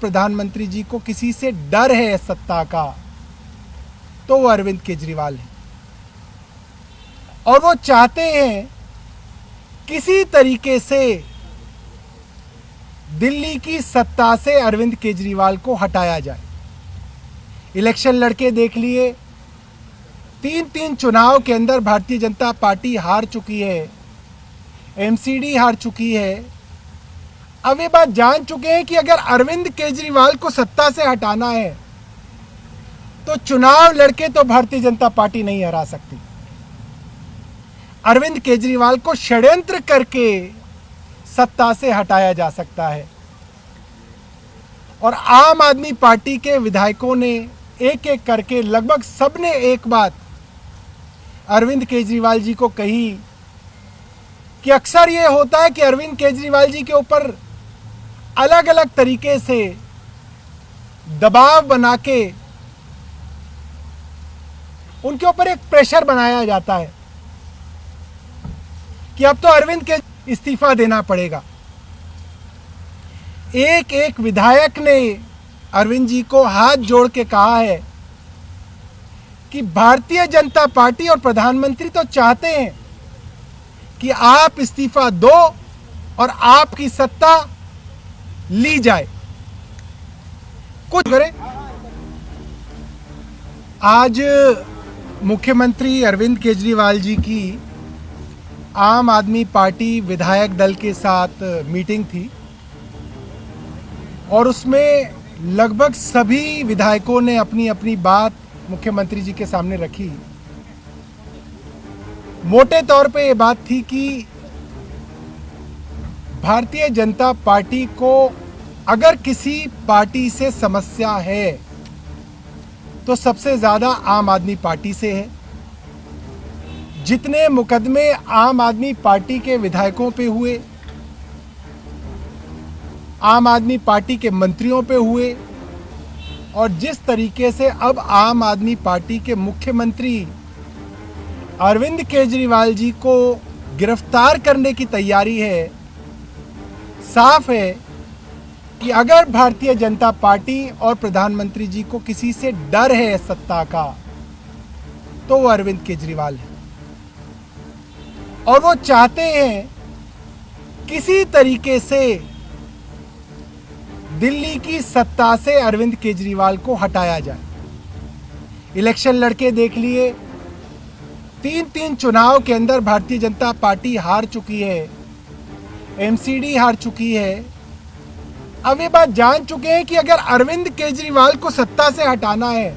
प्रधानमंत्री जी को किसी से डर है सत्ता का, तो वो अरविंद केजरीवाल है। और वो चाहते हैं किसी तरीके से दिल्ली की सत्ता से अरविंद केजरीवाल को हटाया जाए। इलेक्शन लड़के देख लिए, 3 चुनाव के अंदर भारतीय जनता पार्टी हार चुकी है, एमसीडी हार चुकी है। अब ये बात जान चुके हैं कि अगर अरविंद केजरीवाल को सत्ता से हटाना है तो चुनाव लड़के तो भारतीय जनता पार्टी नहीं हरा सकती। अरविंद केजरीवाल को षड्यंत्र करके सत्ता से हटाया जा सकता है। और आम आदमी पार्टी के विधायकों ने एक एक करके लगभग सबने एक बात अरविंद केजरीवाल जी को कही कि अक्सर ये होता है कि अरविंद केजरीवाल जी के ऊपर अलग अलग तरीके से दबाव बना के उनके ऊपर एक प्रेशर बनाया जाता है कि अब तो अरविंद के इस्तीफा देना पड़ेगा। एक एक विधायक ने अरविंद जी को हाथ जोड़ के कहा है कि भारतीय जनता पार्टी और प्रधानमंत्री तो चाहते हैं कि आप इस्तीफा दो और आपकी सत्ता ली जाए, कुछ करे। आज मुख्यमंत्री अरविंद केजरीवाल जी की आम आदमी पार्टी विधायक दल के साथ मीटिंग थी और उसमें लगभग सभी विधायकों ने अपनी अपनी बात मुख्यमंत्री जी के सामने रखी। मोटे तौर पे ये बात थी कि भारतीय जनता पार्टी को अगर किसी पार्टी से समस्या है तो सबसे ज़्यादा आम आदमी पार्टी से है। जितने मुकदमे आम आदमी पार्टी के विधायकों पे हुए, आम आदमी पार्टी के मंत्रियों पे हुए और जिस तरीके से अब आम आदमी पार्टी के मुख्यमंत्री अरविंद केजरीवाल जी को गिरफ्तार करने की तैयारी है, साफ है कि अगर भारतीय जनता पार्टी और प्रधानमंत्री जी को किसी से डर है सत्ता का, तो वो अरविंद केजरीवाल है। और वो चाहते हैं किसी तरीके से दिल्ली की सत्ता से अरविंद केजरीवाल को हटाया जाए। इलेक्शन लड़के देख लिए, 3 चुनाव के अंदर भारतीय जनता पार्टी हार चुकी है, एमसीडी हार चुकी है। अब ये बात जान चुके हैं कि अगर अरविंद केजरीवाल को सत्ता से हटाना है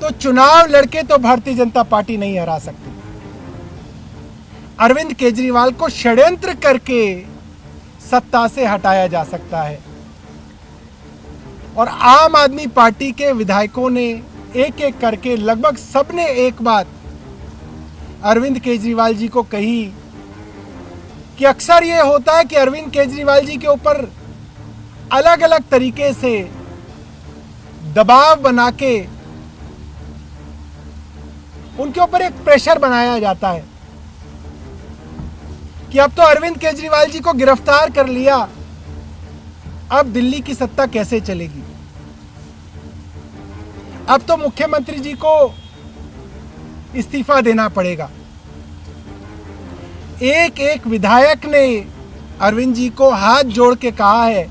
तो चुनाव लड़के तो भारतीय जनता पार्टी नहीं हरा सकती। अरविंद केजरीवाल को षड्यंत्र करके सत्ता से हटाया जा सकता है। और आम आदमी पार्टी के विधायकों ने एक एक करके लगभग सबने एक बात अरविंद केजरीवाल जी को कही कि अक्सर ये होता है कि अरविंद केजरीवाल जी के ऊपर अलग अलग तरीके से दबाव बना के उनके ऊपर एक प्रेशर बनाया जाता है कि अब तो अरविंद केजरीवाल जी को गिरफ्तार कर लिया, अब दिल्ली की सत्ता कैसे चलेगी। अब तो मुख्यमंत्री जी को इस्तीफा देना पड़ेगा। एक एक विधायक ने अरविंद जी को हाथ जोड़ के कहा है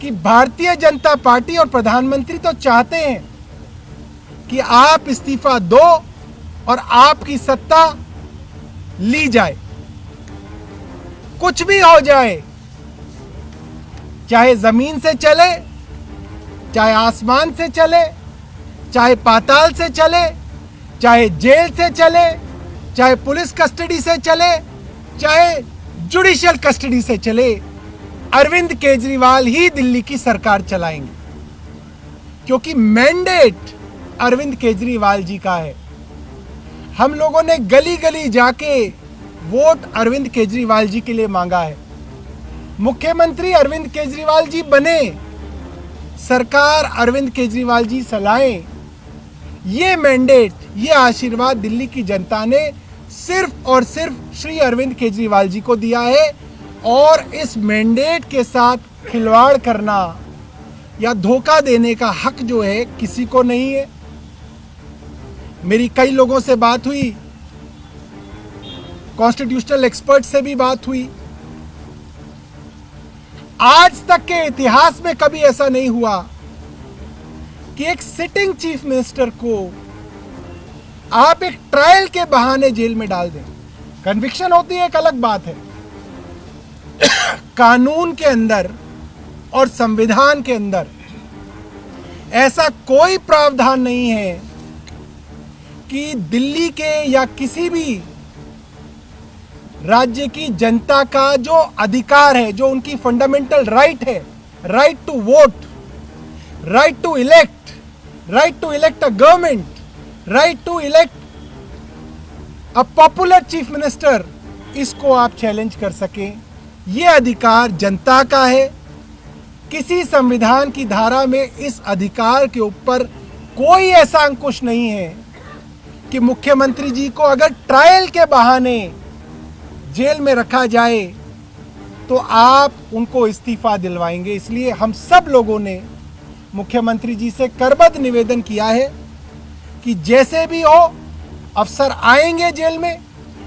कि भारतीय जनता पार्टी और प्रधानमंत्री तो चाहते हैं कि आप इस्तीफा दो और आपकी सत्ता ली जाए, कुछ भी हो जाए, चाहे जमीन से चले, चाहे आसमान से चले, चाहे पाताल से चले, चाहे जेल से चले, चाहे पुलिस कस्टडी से चले, चाहे जुडिशियल कस्टडी से चले, अरविंद केजरीवाल ही दिल्ली की सरकार चलाएंगे, क्योंकि मैंडेट अरविंद केजरीवाल जी का है। हम लोगों ने गली गली जाके वोट अरविंद केजरीवाल जी के लिए मांगा है। मुख्यमंत्री अरविंद केजरीवाल जी बने, सरकार अरविंद केजरीवाल जी चलाएं, ये मैंडेट, ये आशीर्वाद दिल्ली की जनता ने सिर्फ और सिर्फ श्री अरविंद केजरीवाल जी को दिया है। और इस मैंडेट के साथ खिलवाड़ करना या धोखा देने का हक जो है किसी को नहीं है। मेरी कई लोगों से बात हुई, कॉन्स्टिट्यूशनल एक्सपर्ट से भी बात हुई। आज तक के इतिहास में कभी ऐसा नहीं हुआ कि एक सिटिंग चीफ मिनिस्टर को आप एक ट्रायल के बहाने जेल में डाल दें। कन्विक्शन होती है, एक अलग बात है। कानून के अंदर और संविधान के अंदर ऐसा कोई प्रावधान नहीं है कि दिल्ली के या किसी भी राज्य की जनता का जो अधिकार है, जो उनकी फंडामेंटल राइट है, right to vote, right to elect a government, right to elect a popular chief minister, इसको आप चैलेंज कर सकें। यह अधिकार जनता का है। किसी संविधान की धारा में इस अधिकार के ऊपर कोई ऐसा अंकुश नहीं है कि मुख्यमंत्री जी को अगर ट्रायल के बहाने जेल में रखा जाए तो आप उनको इस्तीफा दिलवाएंगे। इसलिए हम सब लोगों ने मुख्यमंत्री जी से करबद्ध निवेदन किया है कि जैसे भी हो अफसर आएंगे जेल में,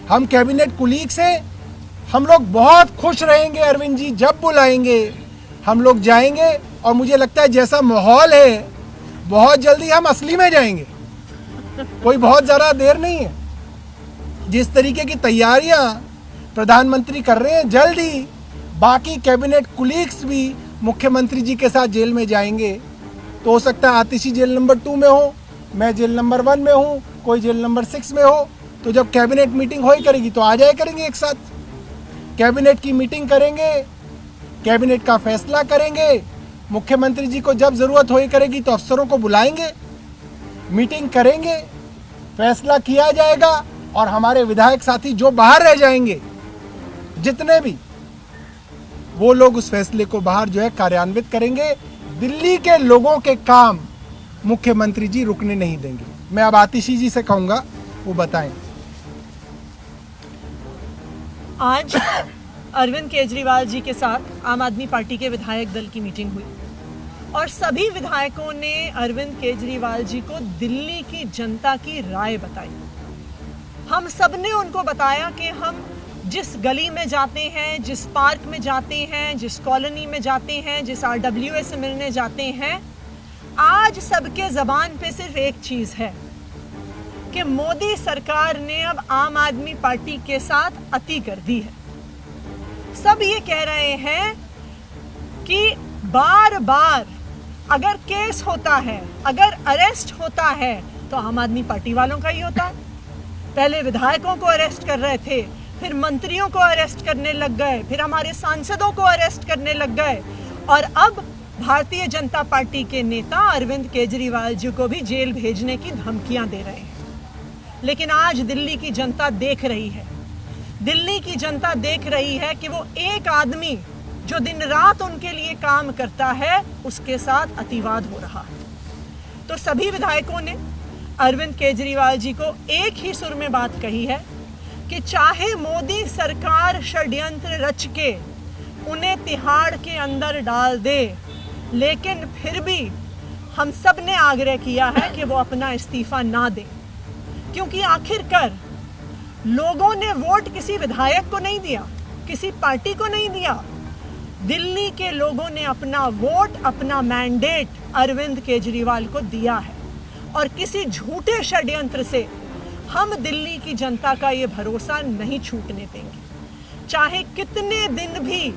हम कैबिनेट कुलीग से हम लोग बहुत खुश रहेंगे। अरविंद जी जब बुलाएंगे हम लोग जाएंगे और मुझे लगता है जैसा माहौल है बहुत जल्दी हम असली में जाएंगे। कोई बहुत ज़्यादा देर नहीं है। जिस तरीके की तैयारियां प्रधानमंत्री कर रहे हैं, जल्दी बाकी कैबिनेट कुलीग्स भी मुख्यमंत्री जी के साथ जेल में जाएंगे। तो हो सकता है आतिशी जेल नंबर 2 में हो, मैं जेल नंबर 1 में हूँ, कोई जेल नंबर 6 में हो। तो जब कैबिनेट मीटिंग हो ही करेगी तो आ जाए करेंगे एक साथ। कैबिनेट की मीटिंग करेंगे, कैबिनेट का फैसला करेंगे। मुख्यमंत्री जी को जब ज़रूरत हो ही करेगी तो अफसरों को बुलाएंगे, मीटिंग करेंगे, फैसला किया जाएगा और हमारे विधायक साथी जो बाहर रह जाएंगे, जितने भी, वो लोग उस फैसले को बाहर जो है कार्यान्वित करेंगे। दिल्ली के लोगों के काम मुख्यमंत्री जी रुकने नहीं देंगे। मैं अब आतिशी जी से कहूंगा वो बताएं। आज अरविंद केजरीवाल जी के साथ आम आदमी पार्टी के विधायक दल की मीटिंग हुई और सभी विधायकों ने अरविंद केजरीवाल जी को दिल्ली की जनता की राय बताई। हम सब ने उनको बताया कि हम जिस गली में जाते हैं, जिस पार्क में जाते हैं, जिस कॉलोनी में जाते हैं, जिस RWA से मिलने जाते हैं, आज सबके ज़बान पे सिर्फ एक चीज़ है कि मोदी सरकार ने अब आम आदमी पार्टी के साथ अति कर दी है। सब ये कह रहे हैं कि बार बार अगर केस होता है, अगर अरेस्ट होता है तो आम आदमी पार्टी वालों का ही होता है। पहले विधायकों को अरेस्ट कर रहे थे, फिर मंत्रियों को अरेस्ट करने लग गए, फिर हमारे सांसदों को अरेस्ट करने लग गए और अब भारतीय जनता पार्टी के नेता अरविंद केजरीवाल जी को भी जेल भेजने की धमकियां दे रहे हैं। लेकिन आज दिल्ली की जनता देख रही है, दिल्ली की जनता देख रही है कि वो एक आदमी जो दिन रात उनके लिए काम करता है उसके साथ अतिवाद हो रहा है। तो सभी विधायकों ने अरविंद केजरीवाल जी को एक ही सुर में बात कही है कि चाहे मोदी सरकार षड्यंत्र रच के उन्हें तिहाड़ के अंदर डाल दे, लेकिन फिर भी हम सब ने आग्रह किया है कि वो अपना इस्तीफा ना दें, क्योंकि आखिरकार लोगों ने वोट किसी विधायक को नहीं दिया, किसी पार्टी को नहीं दिया। दिल्ली के लोगों ने अपना वोट, अपना मैंडेट अरविंद केजरीवाल को दिया है और किसी झूठे षड्यंत्र से हम दिल्ली की जनता का ये भरोसा नहीं छूटने देंगे। चाहे कितने दिन भी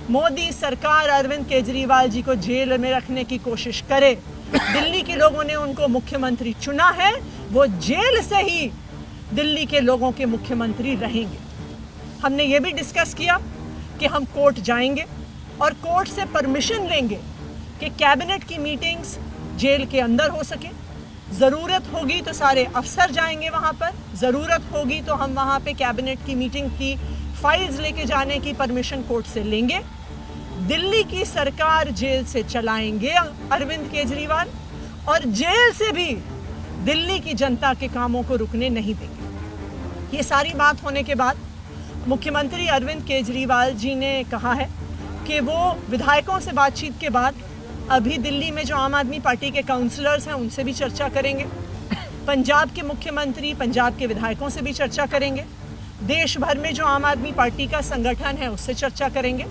मोदी सरकार अरविंद केजरीवाल जी को जेल में रखने की कोशिश करे, दिल्ली के लोगों ने उनको मुख्यमंत्री चुना है, वो जेल से ही दिल्ली के लोगों के मुख्यमंत्री रहेंगे। हमने ये भी डिस्कस किया कि हम कोर्ट जाएंगे और कोर्ट से परमिशन लेंगे कि कैबिनेट की मीटिंग्स जेल के अंदर हो सके। ज़रूरत होगी तो सारे अफसर जाएंगे वहाँ पर, ज़रूरत होगी तो हम वहाँ पे कैबिनेट की मीटिंग की फाइल्स लेके जाने की परमिशन कोर्ट से लेंगे। दिल्ली की सरकार जेल से चलाएंगे अरविंद केजरीवाल और जेल से भी दिल्ली की जनता के कामों को रुकने नहीं देंगे। ये सारी बात होने के बाद मुख्यमंत्री अरविंद केजरीवाल जी ने कहा है कि वो विधायकों से बातचीत के बाद अभी दिल्ली में जो आम आदमी पार्टी के काउंसलर्स हैं उनसे भी चर्चा करेंगे, पंजाब के मुख्यमंत्री, पंजाब के विधायकों से भी चर्चा करेंगे, देश भर में जो आम आदमी पार्टी का संगठन है उससे चर्चा करेंगे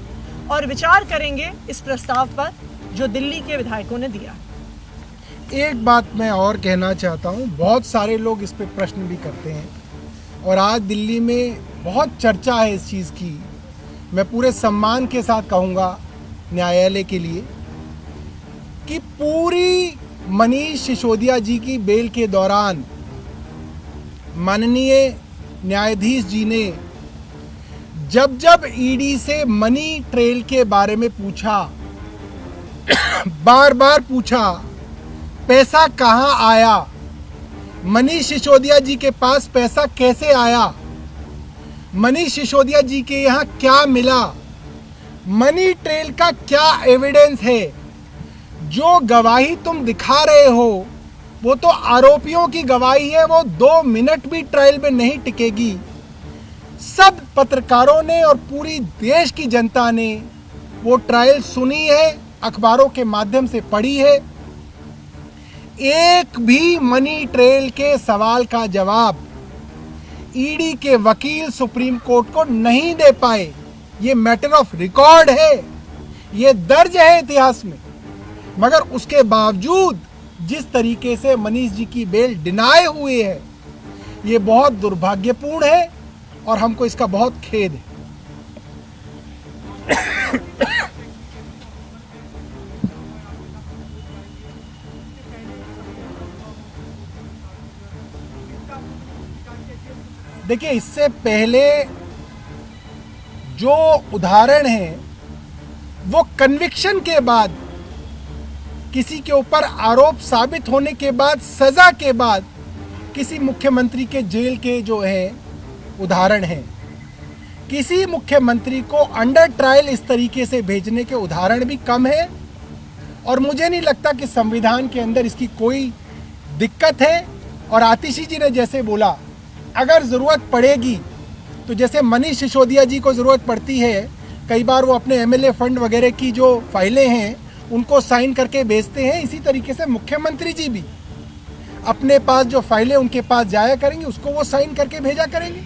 और विचार करेंगे इस प्रस्ताव पर जो दिल्ली के विधायकों ने दिया। एक बात मैं और कहना चाहता हूँ, बहुत सारे लोग इस पे प्रश्न भी करते हैं और आज दिल्ली में बहुत चर्चा है इस चीज़ की। मैं पूरे सम्मान के साथ कहूँगा न्यायालय के लिए कि पूरी मनीष सिसोदिया जी की बेल के दौरान माननीय न्यायाधीश जी ने जब जब ईडी से मनी ट्रेल के बारे में पूछा, बार बार पूछा, पैसा कहाँ आया, मनीष सिसोदिया जी के पास पैसा कैसे आया, मनीष सिसोदिया जी के यहाँ क्या मिला, मनी ट्रेल का क्या एविडेंस है, जो गवाही तुम दिखा रहे हो वो तो आरोपियों की गवाही है, वो 2 मिनट भी ट्रायल में नहीं टिकेगी। सब पत्रकारों ने और पूरी देश की जनता ने वो ट्रायल सुनी है, अखबारों के माध्यम से पढ़ी है। एक भी मनी ट्रेल के सवाल का जवाब ईडी के वकील सुप्रीम कोर्ट को नहीं दे पाए। ये मैटर ऑफ रिकॉर्ड है, ये दर्ज है इतिहास में। मगर उसके बावजूद जिस तरीके से मनीष जी की बेल डिनाई हुई है, ये बहुत दुर्भाग्यपूर्ण है और हमको इसका बहुत खेद है। देखिए, इससे पहले जो उदाहरण है वो कन्विक्शन के बाद, किसी के ऊपर आरोप साबित होने के बाद, सजा के बाद किसी मुख्यमंत्री के जेल के जो है उदाहरण हैं। किसी मुख्यमंत्री को अंडर ट्रायल इस तरीके से भेजने के उदाहरण भी कम है और मुझे नहीं लगता कि संविधान के अंदर इसकी कोई दिक्कत है। और आतिशी जी ने जैसे बोला, अगर ज़रूरत पड़ेगी तो जैसे मनीष सिसोदिया जी को ज़रूरत पड़ती है, कई बार वो अपने एमएलए फंड वगैरह की जो फाइलें हैं उनको साइन करके भेजते हैं, इसी तरीके से मुख्यमंत्री जी भी अपने पास जो फाइलें उनके पास जाया करेंगे उसको वो साइन करके भेजा करेंगे।